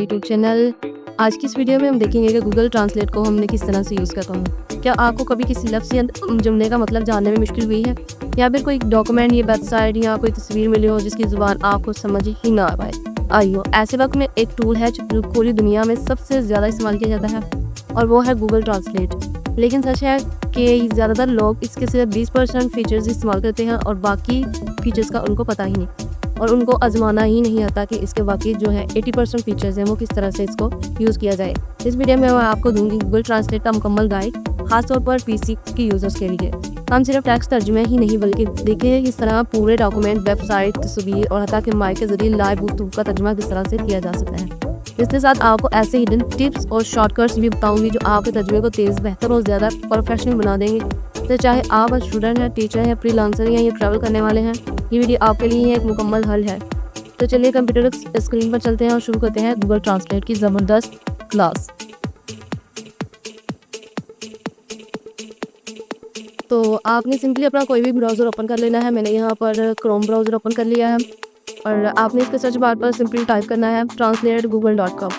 YouTube channel. आज की इस वीडियो में हम देखेंगे कि गूगल ट्रांसलेट को हमने किस तरह से यूज़ करना है। क्या आपको कभी किसी लफ्ज़ या जुमले का मतलब जानने में मुश्किल हुई है, या फिर कोई डॉक्यूमेंट या वेबसाइट या कोई तस्वीर मिली हो जिसकी ज़ुबान आपको समझ ही ना आई हो। ऐसे वक्त में एक टूल है जो पूरी दुनिया में सबसे ज़्यादा इस्तेमाल किया जाता है, और वो है गूगल ट्रांसलेट। लेकिन सच है कि ज़्यादातर लोग इसके सिर्फ 20% फीचर्स इस्तेमाल करते हैं और बाकी फीचर्स का उनको पता ही नहीं, और उनको आजमाना ही नहीं आता कि इसके बाकी जो है 80% फीचर्स हैं वो किस तरह से इसको यूज़ किया जाए। इस वीडियो में मैं आपको दूंगी गूगल ट्रांसलेट का मुकम्मल गाइड, खासतौर पर पीसी के यूज़र्स के लिए। हम सिर्फ टेक्स्ट तर्जुमे ही नहीं बल्कि देखिए किस तरह पूरे डॉक्यूमेंट, वेबसाइट, तस्वीर और हत्ता के माइक के जरिए लाइव गुफ्तगू का तर्जुमा किस तरह से किया जा सकता है। इसके साथ आपको ऐसे हिडन टिप्स और शॉर्टकट्स भी बताऊंगी जो आपके तर्जुमे को तेज़, बेहतर और ज़्यादा प्रोफेशनल बना देंगे। तो चाहे आप स्टूडेंट हैं, टीचर हैं, फ्रीलांसर हैं या ट्रैवल करने वाले हैं, ये वीडियो आपके लिए एक मुकम्मल हल है। तो चलिए कंप्यूटर स्क्रीन पर चलते हैं और शुरू करते हैं गूगल ट्रांसलेट की ज़बरदस्त क्लास। तो आपने सिंपली अपना कोई भी ब्राउज़र ओपन कर लेना है। मैंने यहाँ पर क्रोम ब्राउज़र ओपन कर लिया है, और आपने इसके सर्च बार पर सिंपली टाइप करना है translategoogle.com।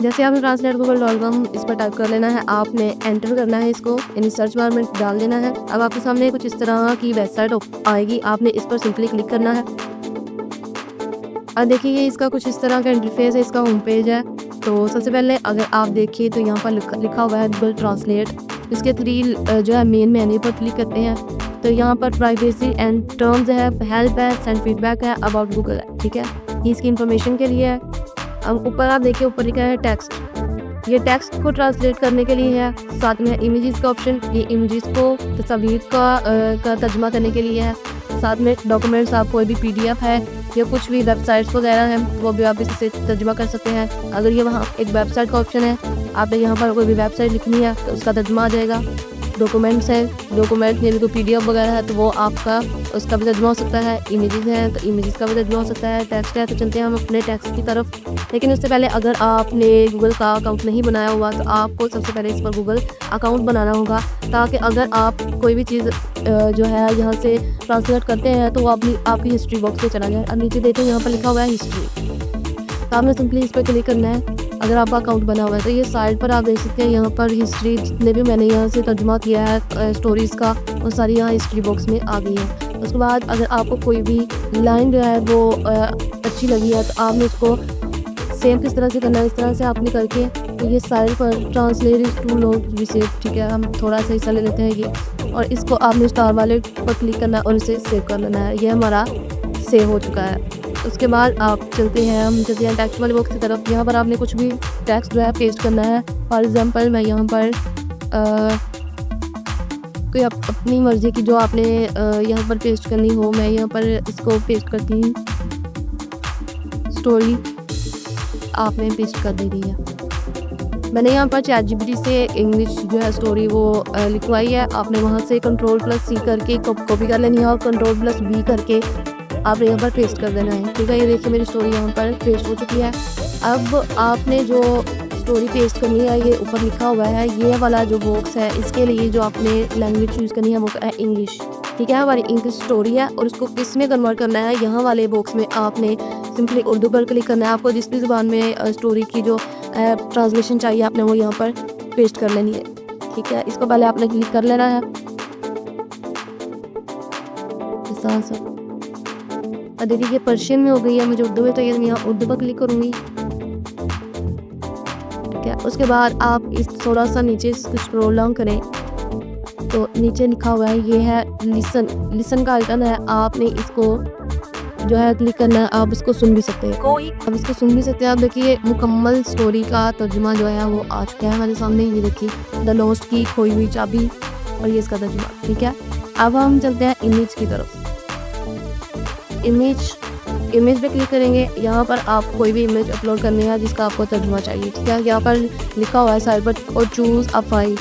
जैसे आपने translategoogle.com इस पर टाइप कर लेना है, आपने एंटर करना है इसको, यानी सर्च बार में डाल देना है। अब आपके सामने कुछ इस तरह की वेबसाइट आएगी, आपने इस पर सिंपली क्लिक करना है। और देखिए ये इसका कुछ इस तरह का इंटरफेस है, इसका होम पेज है। तो सबसे पहले अगर आप देखिए तो यहाँ पर लिखा हुआ है गूगल ट्रांसलेट। इसके 3 जो है मेन मेन्यू पर क्लिक करते हैं तो यहाँ पर प्राइवेसी एंड टर्म्स है, हेल्प है, सेंड फीडबैक है, अबाउट गूगल है। ठीक है, ये इसकी इन्फॉर्मेशन के लिए है। अब ऊपर आप देखिए, ऊपर लिखा है टेक्स्ट। ये टेक्स्ट को ट्रांसलेट करने के लिए है। साथ में इमेजेस का ऑप्शन, ये इमेजेस को तस्वीर का तर्जुमा करने के लिए है। साथ में डॉक्यूमेंट्स, आप कोई भी PDF है या कुछ भी वेबसाइट्स वगैरह हैं वो भी आप इससे तर्जुमा कर सकते हैं। अगर ये वहाँ एक वेबसाइट का ऑप्शन है, आपने यहाँ पर कोई भी वेबसाइट लिखनी है तो उसका तर्जुमा आ जाएगा। डॉक्यूमेंट्स है, डॉक्यूमेंट में भी कोई PDF वगैरह है तो वो आपका उसका भी तर्जुमा हो सकता है। इमेजेस हैं तो इमेजेस का भी तर्जुमा हो सकता है। टेक्स्ट है तो चलते हैं हम अपने टेक्स्ट की तरफ। लेकिन उससे पहले अगर आपने गूगल का अकाउंट नहीं बनाया हुआ तो आपको सबसे पहले इस पर गूगल अकाउंट बनाना होगा, ताकि अगर आप कोई भी चीज़ जो है यहाँ से ट्रांसलेट करते हैं तो वो आपकी हिस्ट्री बॉक्स में चला जाए। अब नीचे देखें यहाँ पर लिखा हुआ है हिस्ट्री, तो आपने सिंपली इस पर क्लिक करना है। अगर आपका अकाउंट बना हुआ है तो ये साइड पर आप देख सकते हैं, यहाँ पर हिस्ट्री जितने भी मैंने यहाँ से तर्जुमा किया है स्टोरीज़ का, वो सारी यहाँ हिस्ट्री बॉक्स में आ गई है। उसके बाद अगर आपको कोई भी लाइन जो है वो अच्छी लगी है तो आपने उसको सेव किस तरह से करना है, इस तरह से आपने करके तो ये साइड पर translate is too long to be save. ठीक है, हम थोड़ा सा हिस्सा ले लेते हैं ये, और इसको आपने स्टार वाले पर क्लिक करना है और इसे सेव कर लेना है। ये हमारा सेव हो चुका है। उसके बाद आप चलते हैं टेक्स्ट वाले बॉक्स की तरफ। यहाँ पर आपने कुछ भी टेक्स्ट जो है पेस्ट करना है। फॉर एग्जांपल मैं यहाँ पर कोई अपनी मर्ज़ी की जो आपने यहाँ पर पेस्ट करनी हो, मैं यहाँ पर इसको पेस्ट करती हूँ, स्टोरी आपने पेस्ट कर दी है। मैंने यहाँ पर ChatGPT से इंग्लिश जो है स्टोरी वो लिखवाई है। आपने वहाँ से Ctrl+C करके कॉपी कर लेनी है और Ctrl+V करके आपने यहाँ पर पेस्ट कर देना है। ठीक है, ये देखिए मेरी स्टोरी यहाँ पर पेस्ट हो चुकी है। अब आपने जो स्टोरी पेस्ट करनी है, ये ऊपर लिखा हुआ है, ये वाला जो बॉक्स है इसके लिए जो आपने लैंग्वेज चूज़ करनी है वो है इंग्लिश। ठीक है, हमारी इंग्लिश स्टोरी है और उसको किस में कन्वर्ट करना है, यहाँ वाले बॉक्स में आपने सिंपली उर्दू पर क्लिक करना है। आपको जिस भी ज़ुबान में स्टोरी की जो ट्रांसलेशन चाहिए आपने वो यहाँ पर पेस्ट कर लेनी है। ठीक है, इसको पहले आपने क्लिक कर लेना है इस तरह से। और देखिए ये पर्शियन में हो गई है, मुझे उर्दू में चाहिए तो मैं यहाँ उर्दू पर क्लिक करूँगी। ठीक है, उसके बाद आप इस थोड़ा सा नीचे स्क्रॉल डाउन करें तो नीचे लिखा हुआ है, ये है लिसन का आइकन है। आपने इसको जो है क्लिक करना है, आप इसको सुन भी सकते हैं, अब इसको सुन भी सकते हैं। आप देखिए मुकम्मल स्टोरी का तर्जुमा जो है वो आ चुका है हमारे सामने। ये देखिए द लॉस्ट की खोई हुई चाबी, और ये इसका तर्जुमा। ठीक है, अब हम चलते हैं इमेज की तरफ। इमेज पे क्लिक करेंगे। यहाँ पर आप कोई भी इमेज अपलोड करनी है जिसका आपको तर्जुमा चाहिए। ठीक है, यहाँ पर लिखा हुआ है साइड पर और चूज़ अ फाइल।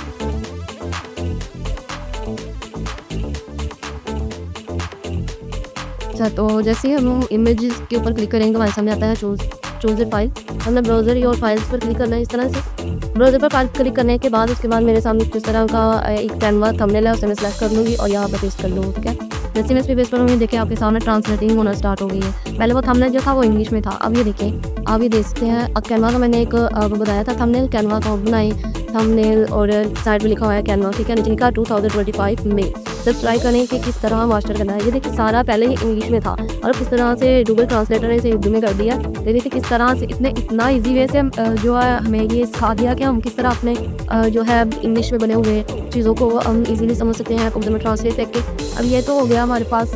अच्छा, तो जैसे ही हम इमेजेस के ऊपर क्लिक करेंगे हमारे सामने आता है चूज़ चूज़ ए फाइल, हमने ब्राउज़र योर फाइल्स पर क्लिक करना है। इस तरह से ब्राउज़र पर फाइल क्लिक करने के बाद उसके बाद मेरे सामने जिस तरह का एक कैनवा थंबनेल है उसे मैं सेलेक्ट कर लूँगी और यहाँ पर पेस्ट कर लूँगी। ठीक है, जैसे मैं इस पे पेस्ट करूँगी, देखिए आपके सामने ट्रांसलेटिंग होना स्टार्ट हो गई है। पहले वो थंबनेल जो था वो इंग्लिश में था, अब ये देखिए आप ये देख सकते हैं। अब कैनवा का मैंने एक आपको बताया था थंबनेल, कैनवा का बनाई थंबनेल और साइड में लिखा हुआ है कैनवा। ठीक है, नीचे लिखा 2025 में। जब ट्राई करें कि किस तरह मास्टर करना है। ये देखिए सारा पहले ही इंग्लिश में था और किस तरह से गूगल ट्रांसलेटर ने इसे उर्दू में कर दिया। देखिए किस तरह से इसने इतना इजी वे से जो है हमें ये सिखा दिया कि हम किस तरह अपने जो है इंग्लिश में बने हुए चीज़ों को हम इजीली समझ सकते हैं उर्दू में ट्रांसलेट करके। अब ये तो हो गया हमारे पास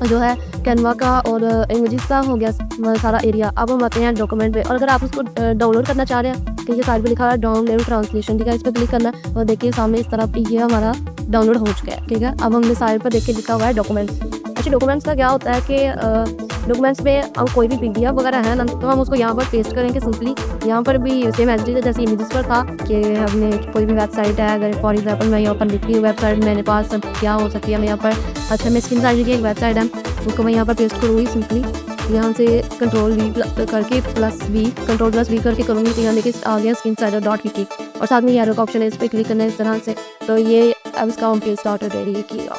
जो है कैनवा का और इमेजेस का हो गया सारा एरिया। अब हम आते हैं डॉक्यूमेंट पे, और अगर आप उसको डाउनलोड करना चाह रहे हैं तो ये साइड पे लिखा है डाउनलोड ट्रांसलेशन। ठीक है, इस पर क्लिक करना है और देखिए सामने इस तरफ ये हमारा डाउनलोड हो चुका है। ठीक है, अब हमने साइड पर देखिए लिखा हुआ है डॉक्यूमेंट्स। अच्छा, डॉक्यूमेंट्स का क्या होता है कि डॉक्यूमेंट्स में हम कोई भी पीडीएफ वगैरह है ना तो हम उसको यहाँ पर पेस्ट करेंगे सिंपली। यहाँ पर भी सेम एज इट इज जैसे इमेजेस पर था कि हमने कोई भी वेबसाइट है, अगर फॉर एग्जांपल मैं यहाँ पर लिखी हूँ वेबसाइट मेरे पास सब क्या हो सकती है, मैं यहाँ पर अच्छा मैं स्क्रीन साइड की एक वेबसाइट है उसको मैं यहाँ पर पेस्ट करूँगी सिंपली। यहाँ से कंट्रोल+V करके कंट्रोल+V करके करूँगी तो यहाँ देखिए आ गया screensaver.wiki और साथ में एरो का ऑप्शन है, इस पर क्लिक करना है इस तरह से। तो ये अब इसका हम पेज स्टार्ट रेडी किया,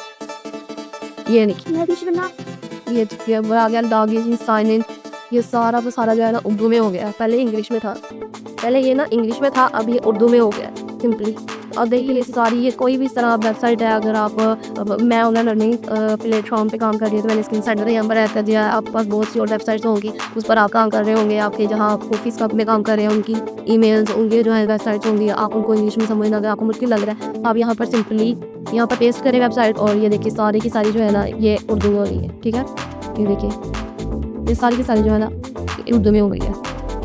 ये नहीं ये आ गया लॉगिन साइन इन। ये सारा का सारा जो है ना उर्दू में हो गया, पहले इंग्लिश में था, पहले ये ना इंग्लिश में था, अब ये उर्दू में हो गया सिंपली। और देखिए ये सारी ये कोई भी इस तरह वेबसाइट है, अगर आप मैं ऑनलाइन लर्निंग प्लेटफॉर्म पे काम कर रही हूँ तो मैंने स्क्रीन साइड यहाँ पर ऐड कर दिया। आपके पास बहुत सी और वेबसाइट्स होंगी उस पर आप काम कर रहे होंगे, आपके जहाँ आप ऑफिस का में काम कर रहे हैं उनकी ईमेल्स होंगे जो है वेबसाइट्स होंगी, आप उनको इंग्लिश में समझना अगर आपको मुश्किल लग रहा है आप यहाँ पर सिंपली यहाँ पर पेस्ट करें वेबसाइट और ये देखिए सारी की सारी जो है ना ये उर्दू में हो रही है। ठीक है, ये देखिए ये सारी की सारी जो है ना उर्दू में हो गई है।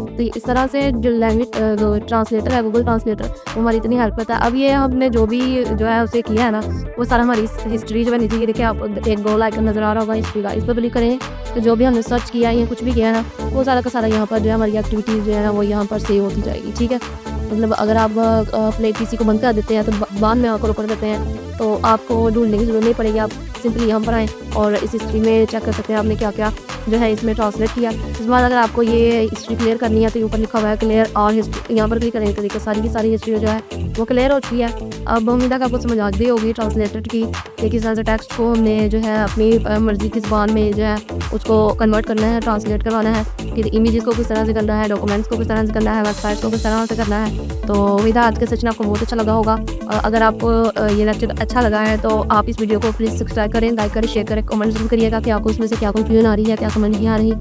तो इस तरह से जो लैंग्वेज ट्रांसलेटर है गूगल ट्रांसलेटर वो हमारी इतनी हेल्प करता है। अब ये हमने जो भी जो है उसे किया है ना वो सारा हमारी हिस्ट्री जो है नीचे देखिए आप एक गोल आइकन नज़र आ रहा होगा हिस्ट्री का, इस पर क्लिक करें तो जो भी हमने सर्च किया या कुछ भी किया है ना वो सारा का सारा यहाँ पर जो है हमारी एक्टिविटीज़ जो है ना वो यहाँ पर सेव होती जाएगी। ठीक है, मतलब अगर आप अपने पीसी को बंद कर देते हैं तो बाद में आकर ओपन करते हैं तो आपको ढूंढने की जरूरत नहीं पड़ेगी, आप सिंपली यहाँ पर आएँ और इस हिस्ट्री में चेक कर सकते हैं आपने क्या क्या जो है इसमें ट्रांसलेट किया। इसके बाद अगर आपको ये हिस्ट्री क्लियर करनी है तो ऊपर लिखा हुआ है क्लियर और हिस्ट्री, यहाँ पर क्लिक करेंगे तो देखिए सारी की सारी हिस्ट्री जो है वो क्लियर हो चुकी है। अब उम्मीद है कि आपको समझ आ गई होगी ट्रांसलेटर की किस तरह से टेक्स्ट को हमने जो है अपनी मर्जी की ज़बान में जो है उसको कन्वर्ट करना है, ट्रांसलेट करवाना है कि इमेजेस को किस तरह से करना है, डॉक्यूमेंट्स को किस तरह से करना है, वेबसाइट्स को किस तरह से करना है। तो उम्मीद है आज के सेशन आपको बहुत अच्छा लगा होगा। अगर आपको ये लेक्चर अच्छा लगा है तो आप इस वीडियो को प्लीज़ सब्सक्राइब करें, लाइक करें, शेयर करें, कमेंट जरूर करिएगा कि आपको इसमें से क्या कंफ्यूजन आ रही है, क्या समझ नहीं आ रही।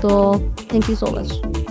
तो थैंक यू सो मच।